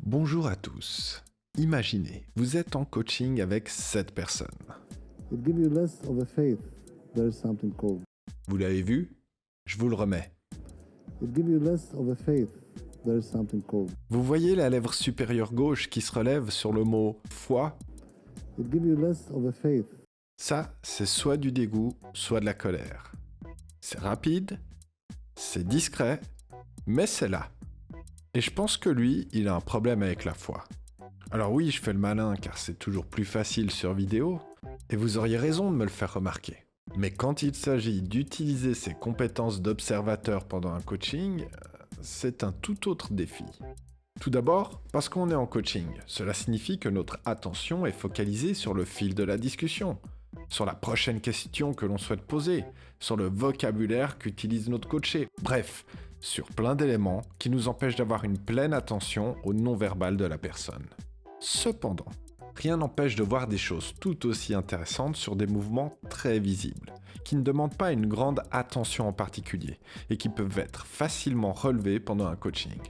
Bonjour à tous. Imaginez, vous êtes en coaching avec 7 personnes. It gives you less of a faith there is something called. Vous l'avez vu? Je vous le remets. It gives you less of a faith there is something called. Vous voyez la lèvre supérieure gauche qui se relève sur le mot foi? It gives you less of a faith. Ça, c'est soit du dégoût, soit de la colère. C'est rapide, c'est discret, mais c'est là. Et je pense que lui, il a un problème avec la foi. Alors oui, je fais le malin car c'est toujours plus facile sur vidéo, et vous auriez raison de me le faire remarquer. Mais quand il s'agit d'utiliser ses compétences d'observateur pendant un coaching, c'est un tout autre défi. Tout d'abord, parce qu'on est en coaching, cela signifie que notre attention est focalisée sur le fil de la discussion, sur la prochaine question que l'on souhaite poser, sur le vocabulaire qu'utilise notre coaché, bref, sur plein d'éléments qui nous empêchent d'avoir une pleine attention au non-verbal de la personne. Cependant, rien n'empêche de voir des choses tout aussi intéressantes sur des mouvements très visibles, qui ne demandent pas une grande attention en particulier et qui peuvent être facilement relevés pendant un coaching.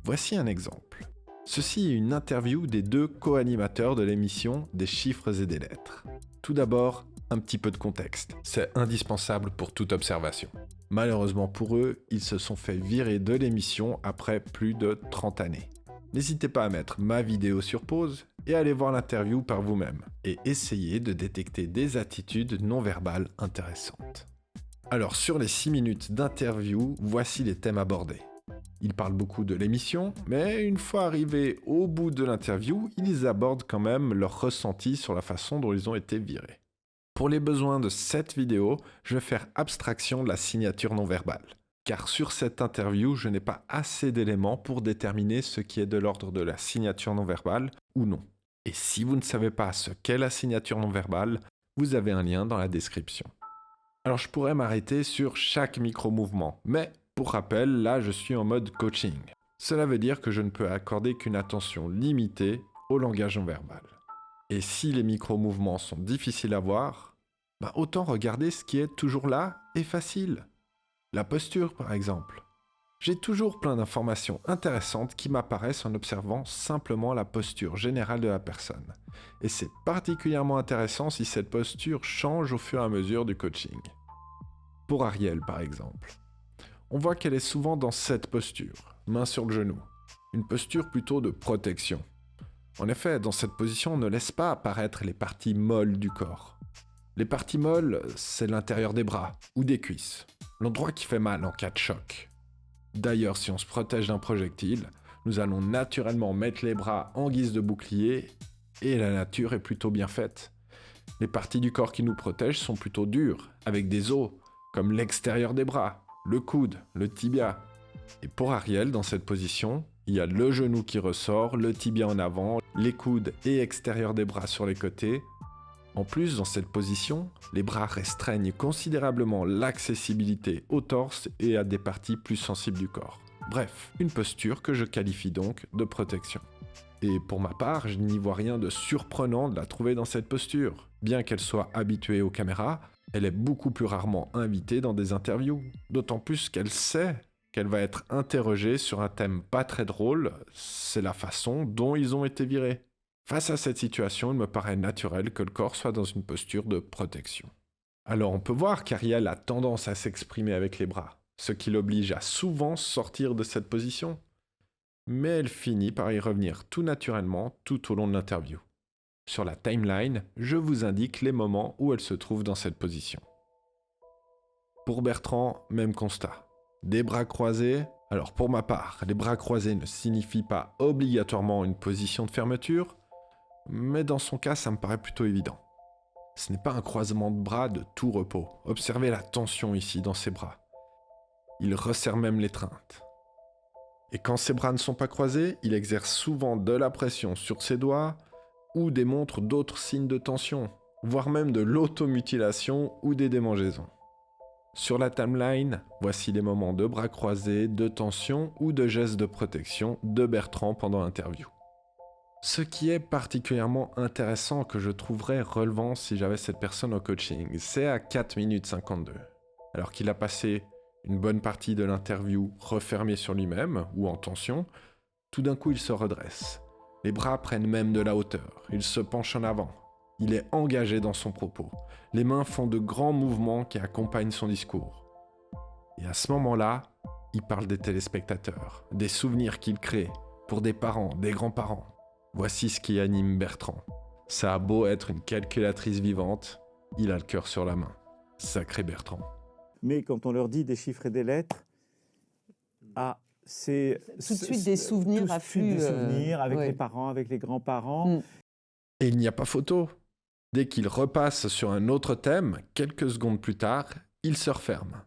Voici un exemple. Ceci est une interview des 2 co-animateurs de l'émission Des chiffres et des lettres. Tout d'abord, un petit peu de contexte. C'est indispensable pour toute observation. Malheureusement pour eux, ils se sont fait virer de l'émission après plus de 30 années. N'hésitez pas à mettre ma vidéo sur pause et aller voir l'interview par vous-même et essayer de détecter des attitudes non-verbales intéressantes. Alors sur les 6 minutes d'interview, voici les thèmes abordés. Ils parlent beaucoup de l'émission, mais une fois arrivés au bout de l'interview, ils abordent quand même leur ressenti sur la façon dont ils ont été virés. Pour les besoins de cette vidéo, je vais faire abstraction de la signature non-verbale. Car sur cette interview, je n'ai pas assez d'éléments pour déterminer ce qui est de l'ordre de la signature non-verbale ou non. Et si vous ne savez pas ce qu'est la signature non-verbale, vous avez un lien dans la description. Alors je pourrais m'arrêter sur chaque micro-mouvement, mais pour rappel, là je suis en mode coaching. Cela veut dire que je ne peux accorder qu'une attention limitée au langage non-verbal. Et si les micro-mouvements sont difficiles à voir, autant regarder ce qui est toujours là et facile. La posture, par exemple. J'ai toujours plein d'informations intéressantes qui m'apparaissent en observant simplement la posture générale de la personne. Et c'est particulièrement intéressant si cette posture change au fur et à mesure du coaching. Pour Ariel, par exemple. On voit qu'elle est souvent dans cette posture, main sur le genou. Une posture plutôt de protection. En effet, dans cette position, on ne laisse pas apparaître les parties molles du corps. Les parties molles, c'est l'intérieur des bras ou des cuisses. L'endroit qui fait mal en cas de choc. D'ailleurs, si on se protège d'un projectile, nous allons naturellement mettre les bras en guise de bouclier et la nature est plutôt bien faite. Les parties du corps qui nous protègent sont plutôt dures, avec des os, comme l'extérieur des bras, le coude, le tibia. Et pour Ariel, dans cette position, il y a le genou qui ressort, le tibia en avant, les coudes et extérieur des bras sur les côtés. En plus, dans cette position, les bras restreignent considérablement l'accessibilité au torse et à des parties plus sensibles du corps. Bref, une posture que je qualifie donc de protection. Et pour ma part, je n'y vois rien de surprenant de la trouver dans cette posture. Bien qu'elle soit habituée aux caméras, elle est beaucoup plus rarement invitée dans des interviews. D'autant plus qu'elle sait qu'elle va être interrogée sur un thème pas très drôle, c'est la façon dont ils ont été virés. Face à cette situation, il me paraît naturel que le corps soit dans une posture de protection. Alors on peut voir qu'Ariel a tendance à s'exprimer avec les bras, ce qui l'oblige à souvent sortir de cette position. Mais elle finit par y revenir tout naturellement tout au long de l'interview. Sur la timeline, je vous indique les moments où elle se trouve dans cette position. Pour Bertrand, même constat. Des bras croisés. Alors pour ma part, les bras croisés ne signifient pas obligatoirement une position de fermeture, mais dans son cas, ça me paraît plutôt évident. Ce n'est pas un croisement de bras de tout repos. Observez la tension ici dans ses bras. Il resserre même l'étreinte. Et quand ses bras ne sont pas croisés, il exerce souvent de la pression sur ses doigts ou démontre d'autres signes de tension, voire même de l'automutilation ou des démangeaisons. Sur la timeline, voici les moments de bras croisés, de tension ou de gestes de protection de Bertrand pendant l'interview. Ce qui est particulièrement intéressant que je trouverais relevant si j'avais cette personne au coaching, c'est à 4 minutes 52. Alors qu'il a passé une bonne partie de l'interview refermé sur lui-même ou en tension, Tout d'un coup, il se redresse. Les bras prennent même de la hauteur. Il se penche en avant. Il est engagé dans son propos. Les mains font de grands mouvements qui accompagnent son discours. Et à ce moment-là, il parle des téléspectateurs, des souvenirs qu'il crée pour des parents, des grands-parents. Voici ce qui anime Bertrand. Ça a beau être une calculatrice vivante, il a le cœur sur la main. Sacré Bertrand. Mais quand on leur dit des chiffres et des lettres, c'est tout de suite des souvenirs affluent. Des souvenirs avec ouais. les parents, avec les grands-parents. Et il n'y a pas photo. Dès qu'il repasse sur un autre thème, quelques secondes plus tard, il se referme.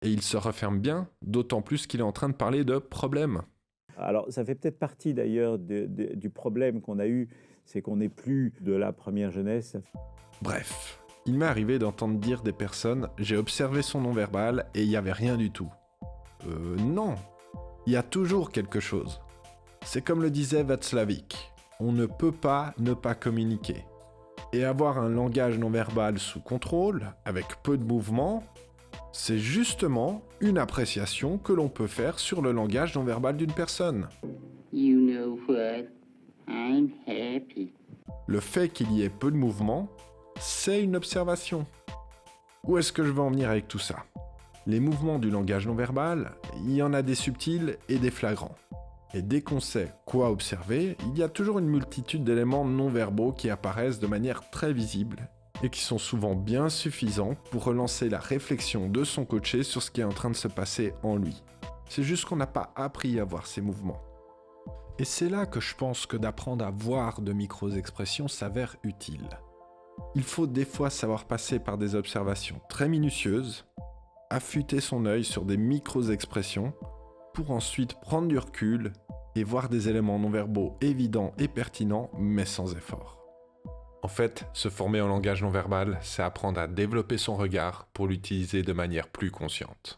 Et il se referme bien, d'autant plus qu'il est en train de parler de problèmes. Alors, ça fait peut-être partie d'ailleurs du problème qu'on a eu, c'est qu'on n'est plus de la première jeunesse. Bref, il m'est arrivé d'entendre dire des personnes « J'ai observé son non-verbal et il n'y avait rien du tout ». Non, il y a toujours quelque chose. C'est comme le disait Václavic, on ne peut pas ne pas communiquer. Et avoir un langage non-verbal sous contrôle, avec peu de mouvements, c'est justement une appréciation que l'on peut faire sur le langage non-verbal d'une personne. You know what? I'm happy. Le fait qu'il y ait peu de mouvements, c'est une observation. Où est-ce que je veux en venir avec tout ça ? Les mouvements du langage non-verbal, il y en a des subtils et des flagrants. Et dès qu'on sait quoi observer, il y a toujours une multitude d'éléments non-verbaux qui apparaissent de manière très visible et qui sont souvent bien suffisants pour relancer la réflexion de son coaché sur ce qui est en train de se passer en lui. C'est juste qu'on n'a pas appris à voir ces mouvements. Et c'est là que je pense que d'apprendre à voir de micro-expressions s'avère utile. Il faut des fois savoir passer par des observations très minutieuses, affûter son œil sur des micro-expressions, pour ensuite prendre du recul et voir des éléments non-verbaux évidents et pertinents, mais sans effort. En fait, se former en langage non-verbal, c'est apprendre à développer son regard pour l'utiliser de manière plus consciente.